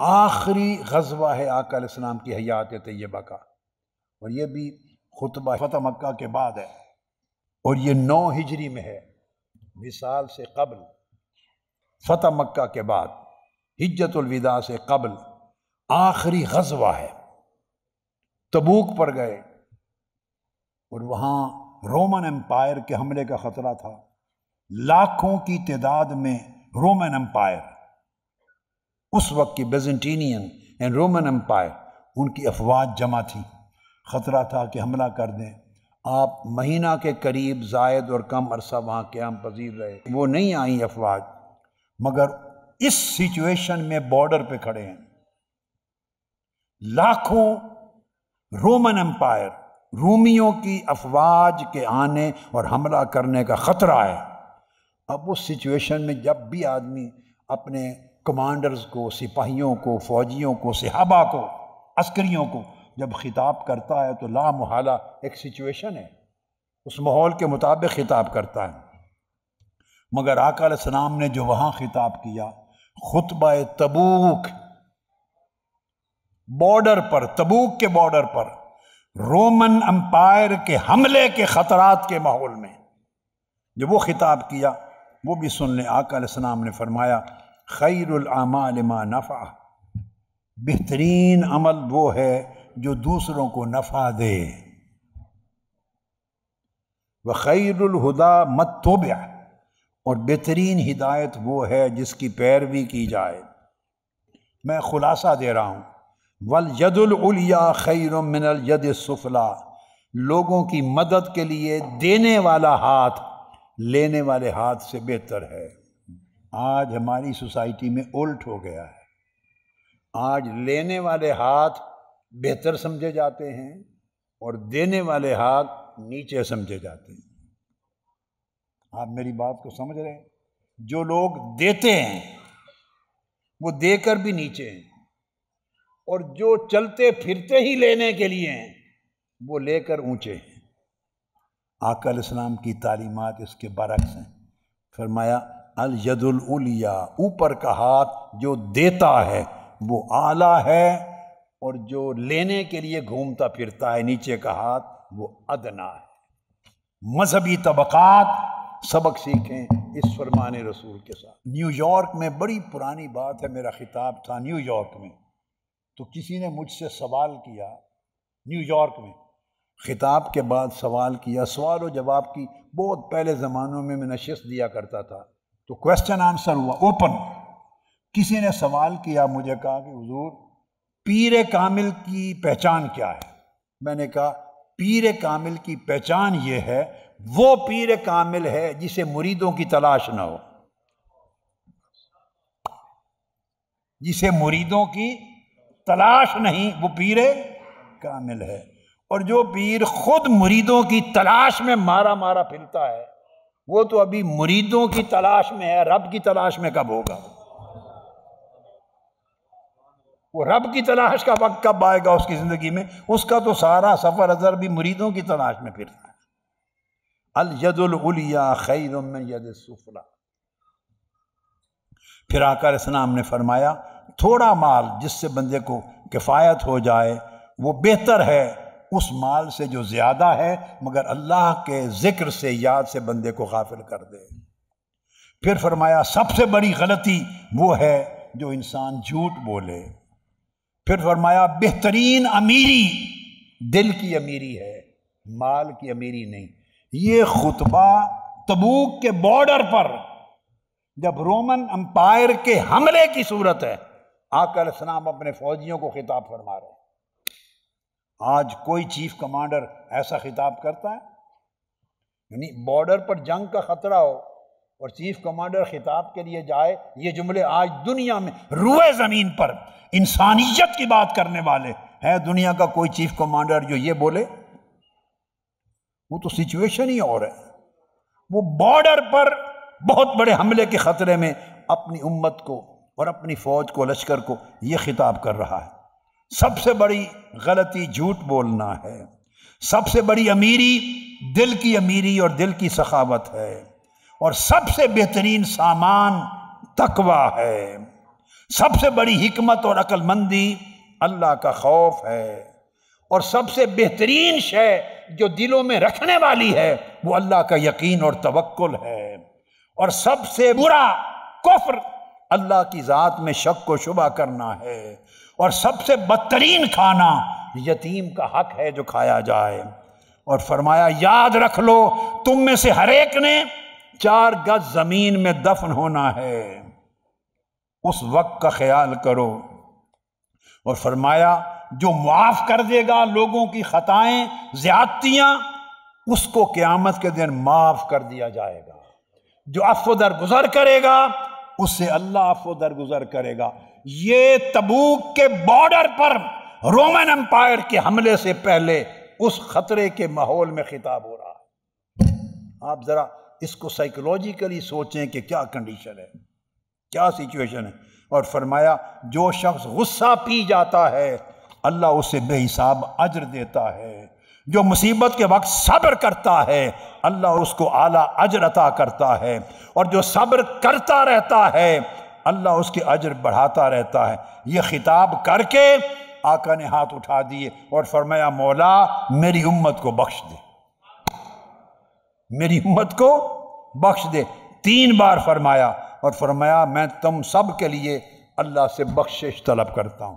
آخری غزوہ ہے آقا علیہ السلام کی حیات طیبہ کا، اور یہ بھی خطبہ فتح مکہ کے بعد ہے، اور یہ 9 ہجری میں ہے، وصال سے قبل، فتح مکہ کے بعد، حجۃ الوداع سے قبل آخری غزوہ ہے۔ تبوک پر گئے اور وہاں رومن امپائر کے حملے کا خطرہ تھا، لاکھوں کی تعداد میں رومن امپائر، اس وقت کی بیزنٹینین اینڈ رومن امپائر، ان کی افواج جمع تھی، خطرہ تھا کہ حملہ کر دیں۔ آپ مہینہ کے قریب زائد اور کم عرصہ وہاں قیام پذیر رہے، وہ نہیں آئیں افواج، مگر اس سچویشن میں بارڈر پہ کھڑے ہیں، لاکھوں رومن امپائر، رومیوں کی افواج کے آنے اور حملہ کرنے کا خطرہ ہے۔ اب اس سچویشن میں جب بھی آدمی اپنے کمانڈرز کو، سپاہیوں کو، فوجیوں کو، صحابہ کو، عسکریوں کو جب خطاب کرتا ہے تو لا محالہ ایک سچویشن ہے، اس ماحول کے مطابق خطاب کرتا ہے۔ مگر آقا علیہ السلام نے جو وہاں خطاب کیا، خطبہ تبوک، بارڈر پر، تبوک کے بارڈر پر، رومن امپائر کے حملے کے خطرات کے ماحول میں جو وہ خطاب کیا، وہ بھی سن لیں۔ آقا علیہ السلام نے فرمایا، خیر الاعمال ما نفع، بہترین عمل وہ ہے جو دوسروں کو نفع دے، وخیر الہدی ما اتبع، اور بہترین ہدایت وہ ہے جس کی پیروی کی جائے۔ میں خلاصہ دے رہا ہوں، والید العلیٰ خیر من الید السفلیٰ، لوگوں کی مدد کے لیے دینے والا ہاتھ لینے والے ہاتھ سے بہتر ہے۔ آج ہماری سوسائٹی میں الٹ ہو گیا ہے، آج لینے والے ہاتھ بہتر سمجھے جاتے ہیں اور دینے والے ہاتھ نیچے سمجھے جاتے ہیں۔ آپ میری بات کو سمجھ رہے ہیں؟ جو لوگ دیتے ہیں وہ دے کر بھی نیچے ہیں، اور جو چلتے پھرتے ہی لینے کے لیے ہیں وہ لے کر اونچے ہیں۔ آقا علیہ السلام کی تعلیمات اس کے برعکس ہیں۔ فرمایا، الید العلیٰ، اوپر کا ہاتھ جو دیتا ہے وہ اعلیٰ ہے، اور جو لینے کے لیے گھومتا پھرتا ہے نیچے کا ہاتھ وہ ادنا ہے۔ مذہبی طبقات سبق سیکھیں اس فرمان رسول کے ساتھ۔ نیو یارک میں، بڑی پرانی بات ہے، میرا خطاب تھا نیو یارک میں، تو کسی نے مجھ سے سوال کیا، نیو یارک میں خطاب کے بعد سوال کیا، سوال و جواب کی بہت پہلے زمانوں میں نشست دیا کرتا تھا، تو کویسچن آنسر ہوا اوپن۔ کسی نے سوال کیا، مجھے کہا کہ حضور پیر کامل کی پہچان کیا ہے؟ میں نے کہا پیر کامل کی پہچان یہ ہے، وہ پیر کامل ہے جسے مریدوں کی تلاش نہ ہو، جسے مریدوں کی تلاش نہیں، وہ پیر کامل ہے۔ اور جو پیر خود مریدوں کی تلاش میں مارا مارا پھرتا ہے، وہ تو ابھی مریدوں کی تلاش میں ہے، رب کی تلاش میں کب ہوگا؟ وہ رب کی تلاش کا وقت کب آئے گا اس کی زندگی میں؟ اس کا تو سارا سفر ازر بھی مریدوں کی تلاش میں پھرتا ہے۔ الید العلیٰ خیر من ید السفلیٰ۔ پھر آقا علیہ السلام نے فرمایا، تھوڑا مال جس سے بندے کو کفایت ہو جائے وہ بہتر ہے اس مال سے جو زیادہ ہے مگر اللہ کے ذکر سے، یاد سے بندے کو غافل کر دے۔ پھر فرمایا، سب سے بڑی غلطی وہ ہے جو انسان جھوٹ بولے۔ پھر فرمایا، بہترین امیری دل کی امیری ہے، مال کی امیری نہیں۔ یہ خطبہ تبوک کے بارڈر پر جب رومن امپائر کے حملے کی صورت ہے، آقا علیہ السلام اپنے فوجیوں کو خطاب فرما رہے ہیں۔ آج کوئی چیف کمانڈر ایسا خطاب کرتا ہے؟ یعنی بارڈر پر جنگ کا خطرہ ہو اور چیف کمانڈر خطاب کے لیے جائے، یہ جملے آج دنیا میں روئے زمین پر انسانیت کی بات کرنے والے ہے دنیا کا کوئی چیف کمانڈر جو یہ بولے؟ وہ تو سچویشن ہی اور ہے۔ وہ بارڈر پر بہت بڑے حملے کے خطرے میں اپنی امت کو اور اپنی فوج کو، لشکر کو یہ خطاب کر رہا ہے۔ سب سے بڑی غلطی جھوٹ بولنا ہے، سب سے بڑی امیری دل کی امیری اور دل کی سخاوت ہے، اور سب سے بہترین سامان تقویٰ ہے، سب سے بڑی حکمت اور عقل مندی اللہ کا خوف ہے، اور سب سے بہترین شے جو دلوں میں رکھنے والی ہے وہ اللہ کا یقین اور توکل ہے، اور سب سے برا کفر اللہ کی ذات میں شک و شبہ کرنا ہے، اور سب سے بدترین کھانا یتیم کا حق ہے جو کھایا جائے۔ اور فرمایا یاد رکھ لو تم میں سے ہر ایک نے 4 گز زمین میں دفن ہونا ہے، اس وقت کا خیال کرو۔ اور فرمایا جو معاف کر دے گا لوگوں کی خطائیں زیادتیاں، اس کو قیامت کے دن معاف کر دیا جائے گا۔ جو عفو درگزر کرے گا اس سے اللہ عفو درگزر کرے گا۔ یہ تبوک کے بارڈر پر رومن امپائر کے حملے سے پہلے اس خطرے کے ماحول میں خطاب ہو رہا ہے۔ آپ ذرا اس کو سائیکولوجیکلی سوچیں کہ کیا کنڈیشن ہے، کیا سچویشن ہے۔ اور فرمایا جو شخص غصہ پی جاتا ہے اللہ اسے بے حساب اجر دیتا ہے، جو مصیبت کے وقت صبر کرتا ہے اللہ اس کو اعلیٰ اجر عطا کرتا ہے، اور جو صبر کرتا رہتا ہے اللہ اس کے اجر بڑھاتا رہتا ہے۔ یہ خطاب کر کے آقا نے ہاتھ اٹھا دیے اور فرمایا مولا میری امت کو بخش دے، میری امت کو بخش دے۔ 3 بار فرمایا، اور فرمایا میں تم سب کے لیے اللہ سے بخشش طلب کرتا ہوں۔